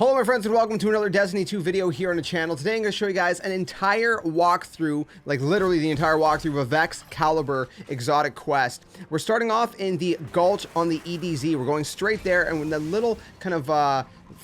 Hello my friends and welcome to another Destiny 2 video here on the channel. Today I'm going to show you guys an entire walkthrough, like literally the entire walkthrough of a VEXCALIBUR exotic quest. We're starting off in the Gulch on the EDZ. We're going straight there, and with the little kind of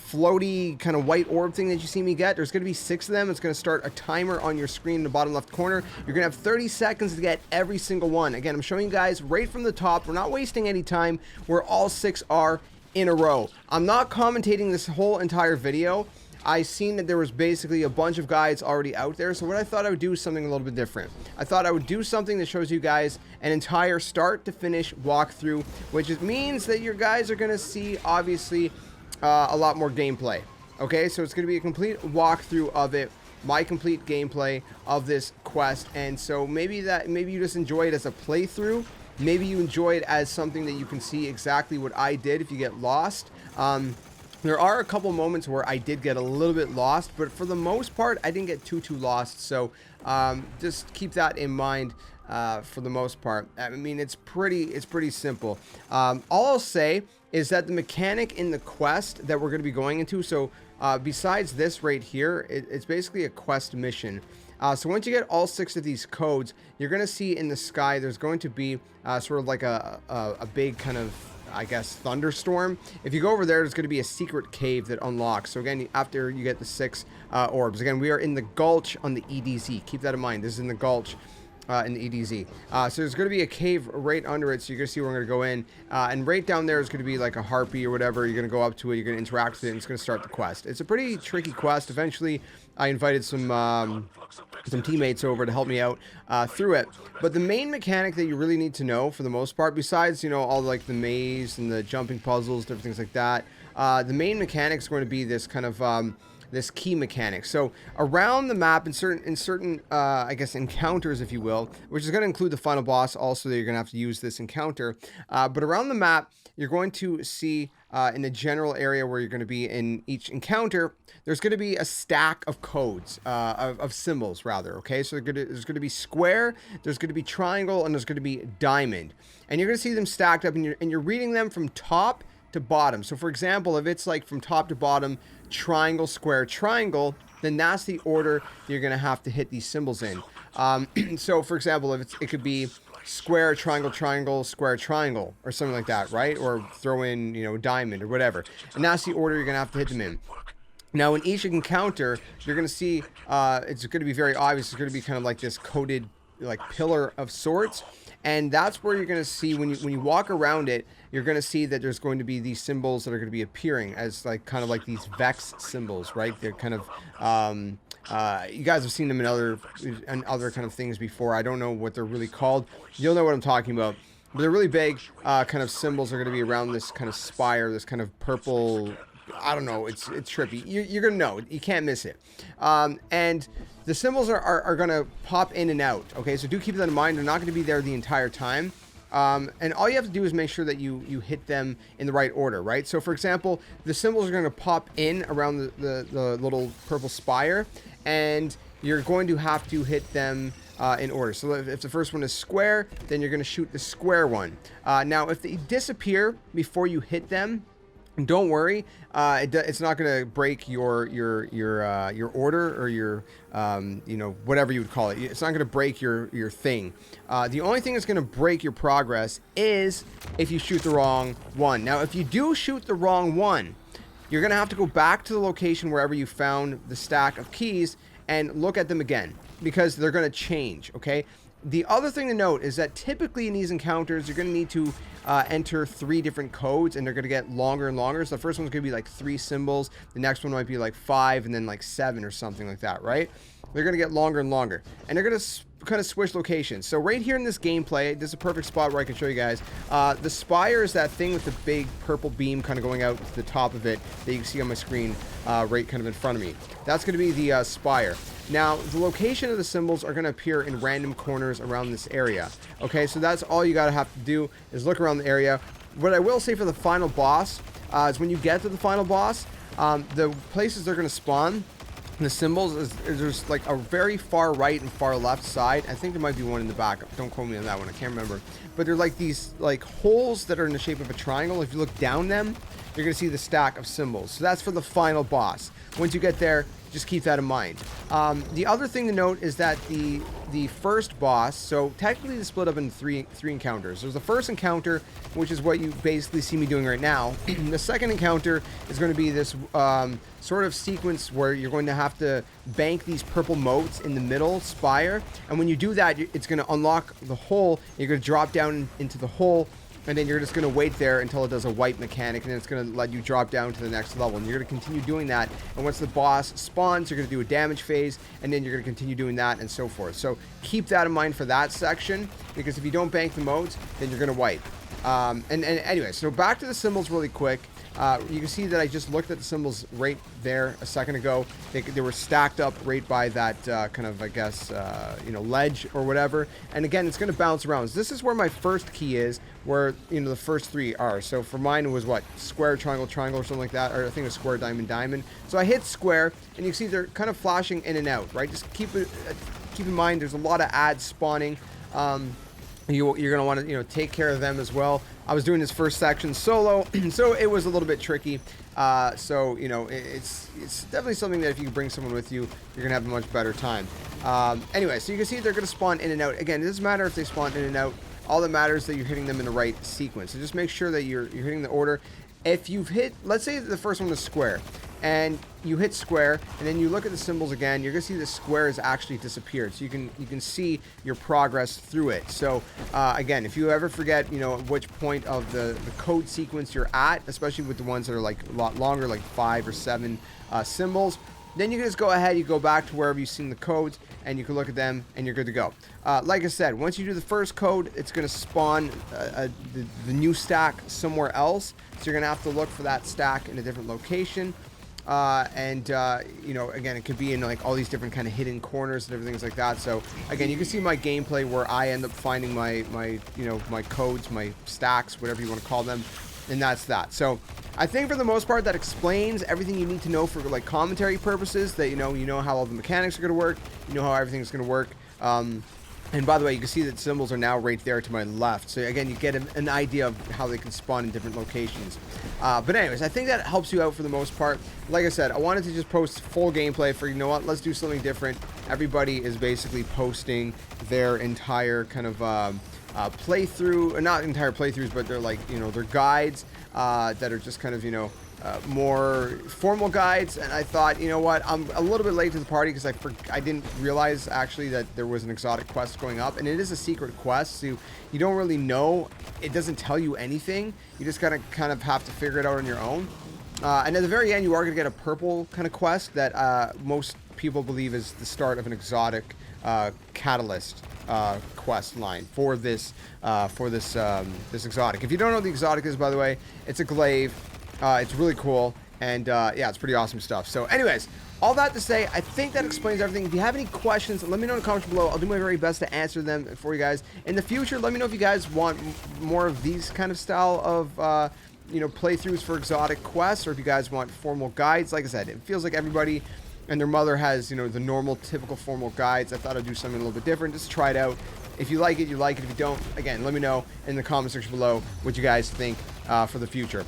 floaty kind of white orb thing that you see me get, there's going to be 6 of them. It's going to start a timer on your screen in the bottom left corner. You're going to have 30 seconds to get every single one. Again, I'm showing you guys right from the top. We're not wasting any time where all 6 are in a row. I'm not commentating this whole entire video. I seen that there was basically a bunch of guides already out there, so what I thought I would do is something a little bit different. I thought I would do something that shows you guys an entire start to finish walkthrough, which means that your guys are going to see obviously a lot more gameplay. Okay, so it's going to be a complete walkthrough of it, my complete gameplay of this quest. And so maybe you just enjoy it as a playthrough. Maybe you enjoy it as something that you can see exactly what I did if you get lost. There are a couple moments where I did get a little bit lost, but for the most part, I didn't get too lost. So just keep that in mind for the most part. I mean, it's pretty simple. All I'll say is that the mechanic in the quest that we're going to be going into, so besides this right here, it's basically a quest mission. So once you get all 6 of these codes, you're going to see in the sky there's going to be sort of like a big kind of, I guess, thunderstorm. If you go over there, there's going to be a secret cave that unlocks. So again, after you get the 6 orbs, again, we are in the Gulch on the EDZ. Keep that in mind. This is in the Gulch in the EDZ. So there's going to be a cave right under it, so you're going to see where we're going to go in. And right down there is going to be like a harpy or whatever. You're going to go up to it, you're going to interact with it, and it's going to start the quest. It's a pretty tricky quest. Eventually, I invited some teammates over to help me out through it. But the main mechanic that you really need to know, for the most part, besides, you know, all like the maze and the jumping puzzles, different things like that, the main mechanic is going to be this kind of this key mechanic. So around the map, in certain I guess encounters, if you will, which is going to include the final boss also, that you're going to have to use this encounter, but around the map you're going to see in the general area where you're going to be in each encounter, there's going to be a stack of codes, of symbols rather. Okay, so there's going to be square, there's going to be triangle, and there's going to be diamond, and you're going to see them stacked up, and you're reading them from top to bottom. So for example, if it's like from top to bottom, triangle, square, triangle, then that's the order you're going to have to hit these symbols in. So for example, if it could be square, triangle, triangle, square, triangle, or something like that, right? Or throw in, you know, diamond or whatever. And that's the order you're going to have to hit them in. Now, in each encounter, you're going to see, it's going to be very obvious. It's going to be kind of like this coded, like, pillar of sorts. And that's where you're going to see, when you walk around it, you're going to see that there's going to be these symbols that are going to be appearing as like kind of like these Vex symbols, right? They're kind of, you guys have seen them in other kind of things before. I don't know what they're really called. You'll know what I'm talking about. But they're really big kind of symbols are going to be around this kind of spire, this kind of purple, I don't know, it's trippy. You're going to know. You can't miss it. And the symbols are going to pop in and out. Okay, so do keep that in mind. They're not going to be there the entire time. And all you have to do is make sure that you hit them in the right order, right? So for example, the symbols are going to pop in around the little purple spire, and you're going to have to hit them in order. So if the first one is square, then you're going to shoot the square one. Now, if they disappear before you hit them, don't worry, it's not going to break your order, or your you know, whatever you would call it. It's not going to break your thing. The only thing that's going to break your progress is if you shoot the wrong one. Now, if you do shoot the wrong one, you're going to have to go back to the location wherever you found the stack of keys and look at them again, because they're going to change. Okay. The other thing to note is that typically in these encounters, you're going to need to enter 3 different codes, and they're going to get longer and longer. So the first one's going to be like 3 symbols. The next one might be like 5, and then like 7 or something like that, right? They're going to get longer and longer, and they're going to kind of switch locations. So right here in this gameplay, this is a perfect spot where I can show you guys. The spire is that thing with the big purple beam kind of going out to the top of it that you can see on my screen right kind of in front of me. That's going to be the spire. Now, the location of the symbols are going to appear in random corners around this area. Okay, so that's all you got to have to do is look around the area. What I will say for the final boss is when you get to the final boss, the places they're going to spawn, the symbols, is there's like a very far right and far left side. I think there might be one in the back. Don't quote me on that one. I can't remember. But they're like these like holes that are in the shape of a triangle. If you look down them, you're going to see the stack of symbols. So that's for the final boss. Once you get there, just keep that in mind. The other thing to note is that the first boss, so technically it's split up into three encounters. There's the first encounter, which is what you basically see me doing right now. The second encounter is going to be this sort of sequence where you're going to have to bank these purple motes in the middle spire, and when you do that, it's going to unlock the hole. You're going to drop down into the hole, and then you're just going to wait there until it does a wipe mechanic, and then it's going to let you drop down to the next level. And you're going to continue doing that, and once the boss spawns, you're going to do a damage phase, and then you're going to continue doing that, and so forth. So keep that in mind for that section, because if you don't bank the modes, then you're going to wipe. And anyway, so back to the symbols really quick. You can see that I just looked at the symbols right there a second ago. They were stacked up right by that kind of, I guess, you know, ledge or whatever. And again, it's going to bounce around. So this is where my first key is, where, you know, the first three are. So for mine, it was what? Square, triangle, triangle, or something like that. Or I think it was square, diamond, diamond. So I hit square, and you can see they're kind of flashing in and out, right? Just keep in mind, there's a lot of ads spawning. You're going to want to, you know, take care of them as well. I was doing this first section solo, so it was a little bit tricky. So, you know, it's definitely something that if you can bring someone with you, you're going to have a much better time. Anyway, so you can see they're going to spawn in and out. Again, it doesn't matter if they spawn in and out. All that matters is that you're hitting them in the right sequence. So just make sure that you're hitting the order. If you've hit, let's say the first one is square, and you hit square, and then you look at the symbols again, you're gonna see the square has actually disappeared. So you can see your progress through it. So again, if you ever forget, you know, at which point of the code sequence you're at, especially with the ones that are like a lot longer, like 5 or 7 symbols, then you can just go ahead, you go back to wherever you've seen the codes, and you can look at them, and you're good to go. Like I said, once you do the first code, it's going to spawn the new stack somewhere else. So you're going to have to look for that stack in a different location. You know, again, it could be in like all these different kind of hidden corners and everything like that. So again, you can see my gameplay where I end up finding my you know, my codes, my stacks, whatever you want to call them. And that's that. So I think for the most part that explains everything you need to know for like commentary purposes, that you know how all the mechanics are going to work, you know how everything's going to work. And by the way, you can see that symbols are now right there to my left. So again, you get an idea of how they can spawn in different locations. But anyways, I think that helps you out for the most part. Like I said, I wanted to just post full gameplay for, you know what, let's do something different. Everybody is basically posting their entire kind of playthrough, not entire playthroughs, but they're like, you know, they're guides that are just kind of, you know, more formal guides. And I thought, you know what, I'm a little bit late to the party because I didn't realize actually that there was an exotic quest going up, and it is a secret quest, so you don't really know. It doesn't tell you anything. You just gotta kind of have to figure it out on your own. And at the very end, you are gonna get a purple kind of quest that most people believe is the start of an exotic catalyst quest line for this this exotic. If you don't know what the exotic is, by the way, it's a glaive. It's really cool, and yeah, it's pretty awesome stuff. So anyways, all that to say, I think that explains everything. If you have any questions, let me know in the comments below. I'll do my very best to answer them for you guys. In the future, let me know if you guys want more of these kind of style of you know, playthroughs for exotic quests, or if you guys want formal guides. Like I said, it feels like everybody and their mother has, you know, the normal, typical formal guides. I thought I'd do something a little bit different. Just try it out. If you like it, you like it. If you don't, again, let me know in the comment section below what you guys think for the future.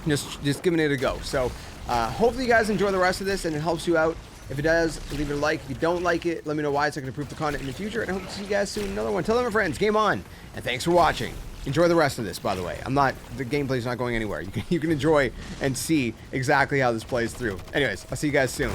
Just giving it a go. So hopefully you guys enjoy the rest of this and it helps you out. If it does, leave it a like. If you don't like it, let me know why, so I can improve the content in the future. And I hope to see you guys soon in another one. Tell them, my friends, game on. And thanks for watching. Enjoy the rest of this, by the way. The gameplay's not going anywhere. You can enjoy and see exactly how this plays through. Anyways, I'll see you guys soon.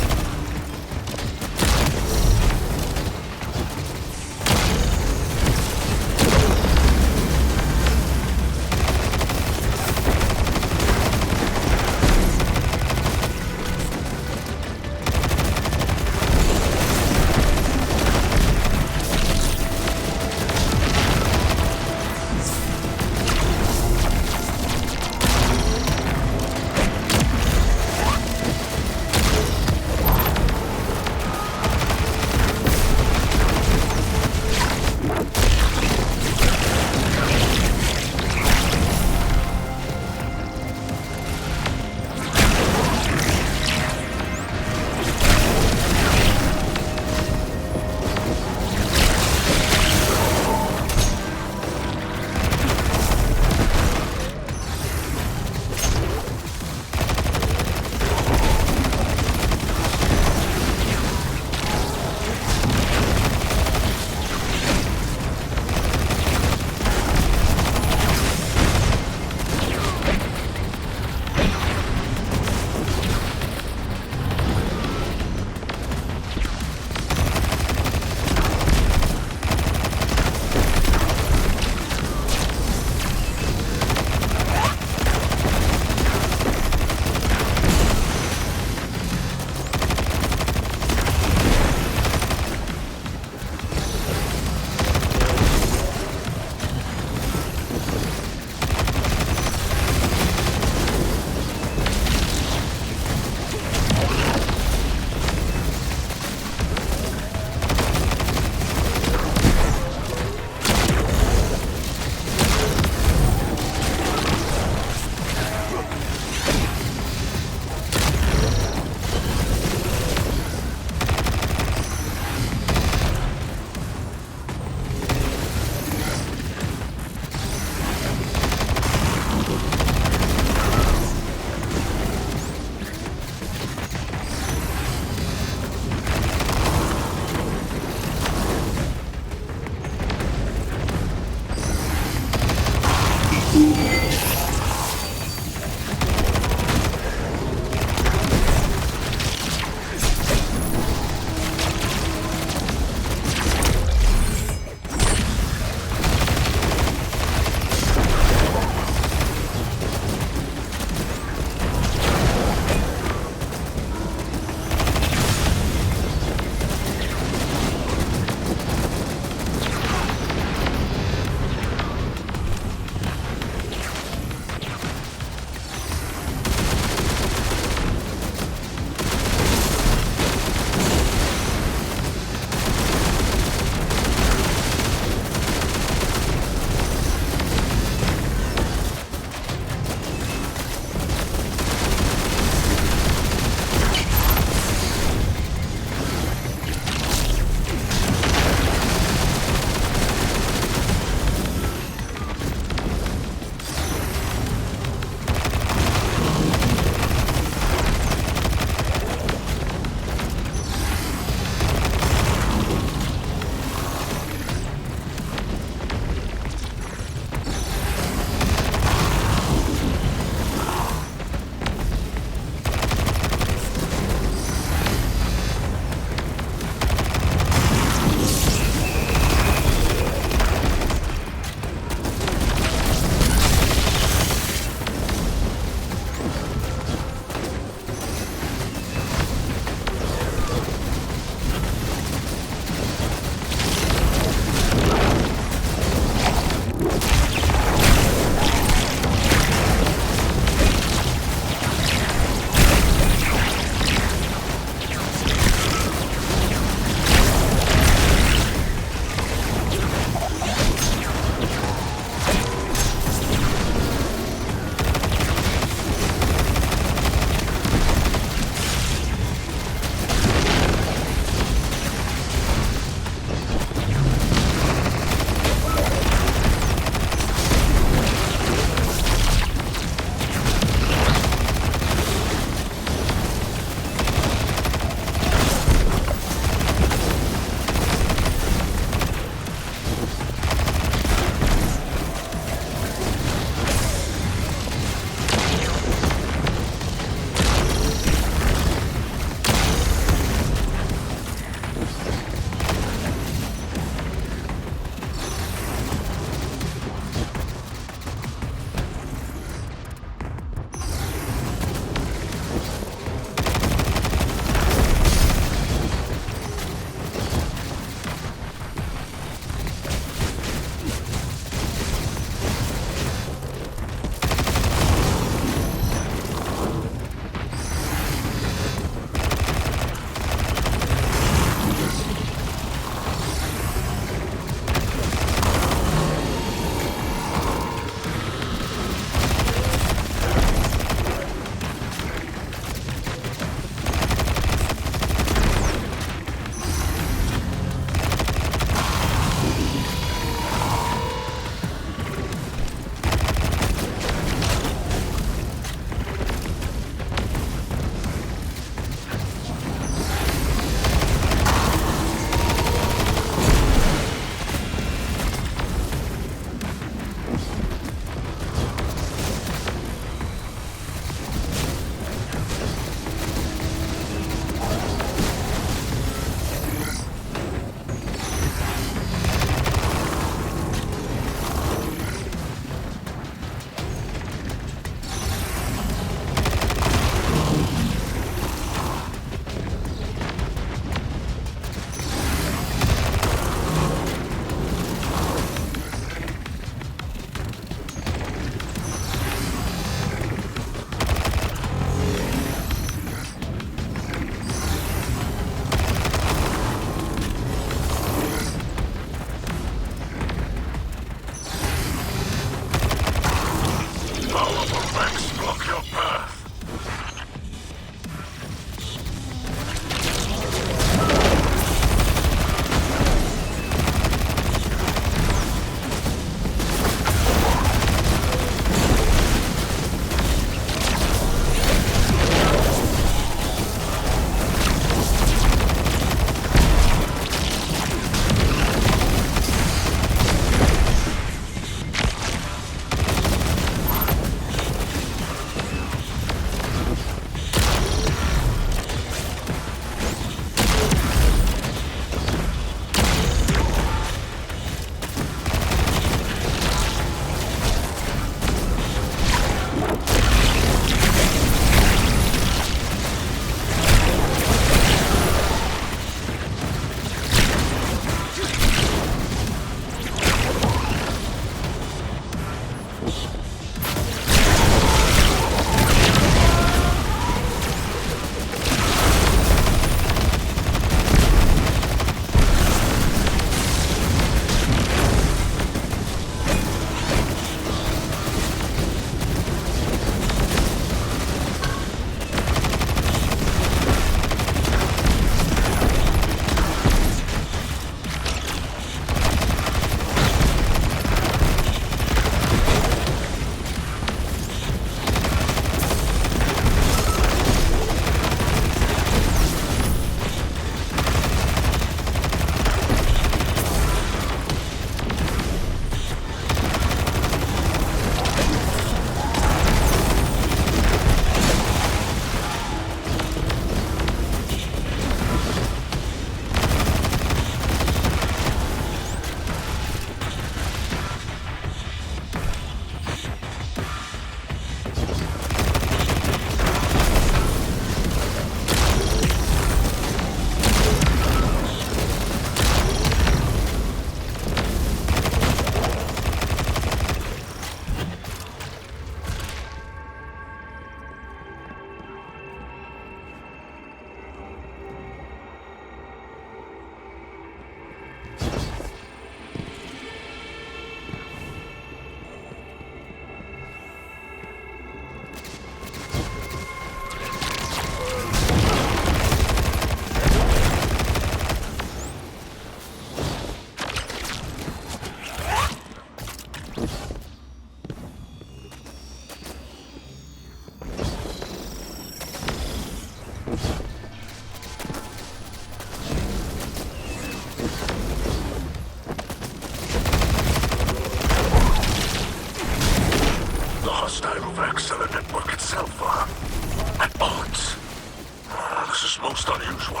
This is most unusual.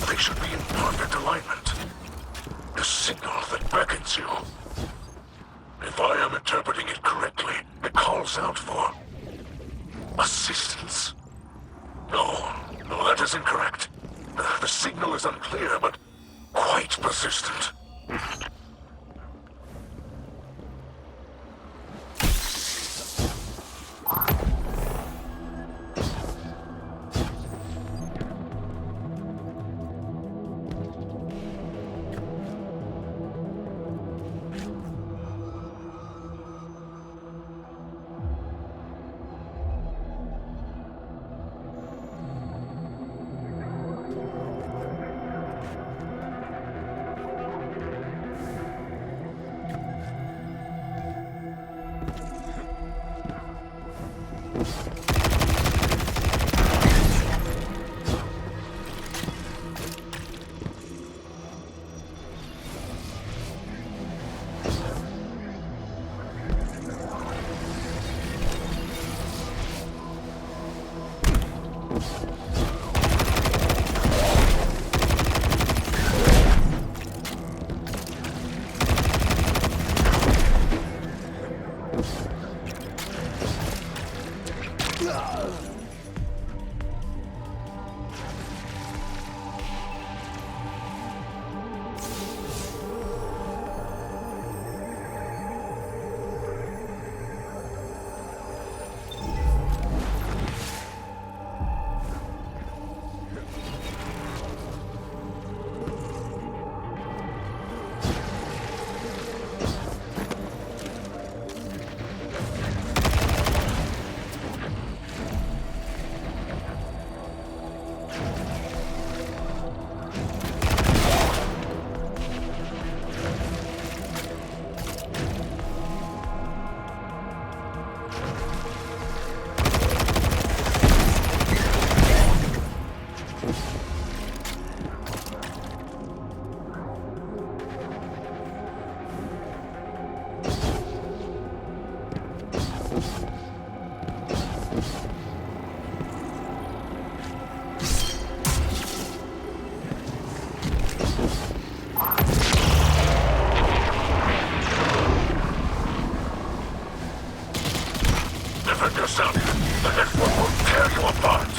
They should be in perfect alignment. The signal that beckons you. If I am interpreting it correctly, it calls out for assistance. No, that is incorrect. The signal is unclear, but quite persistent. Defend yourself. The network will tear you apart.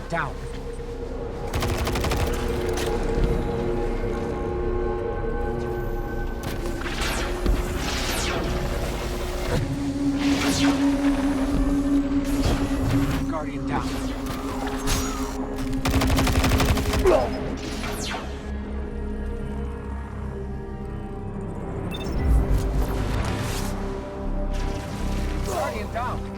Down. Guardian down. Guardian down.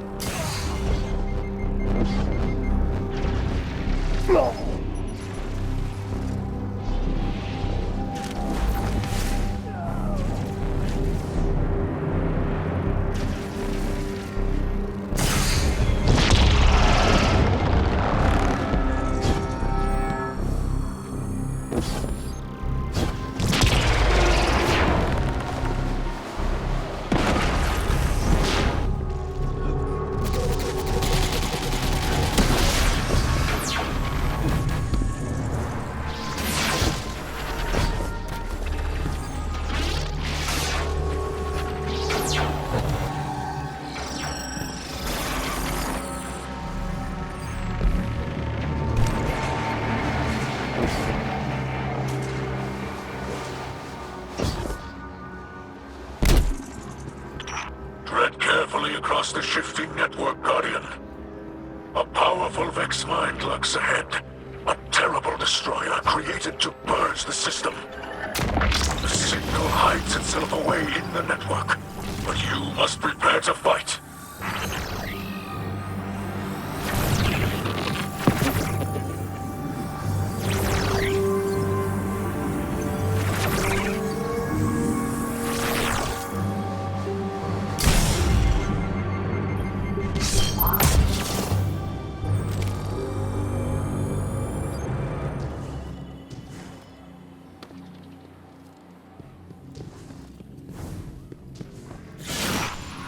Tread carefully across the shifting network, Guardian. A powerful Vex mind lurks ahead. A terrible destroyer created to purge the system. The signal hides itself away in the network, but you must prepare to fight.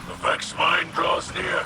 The Vex mine draws near.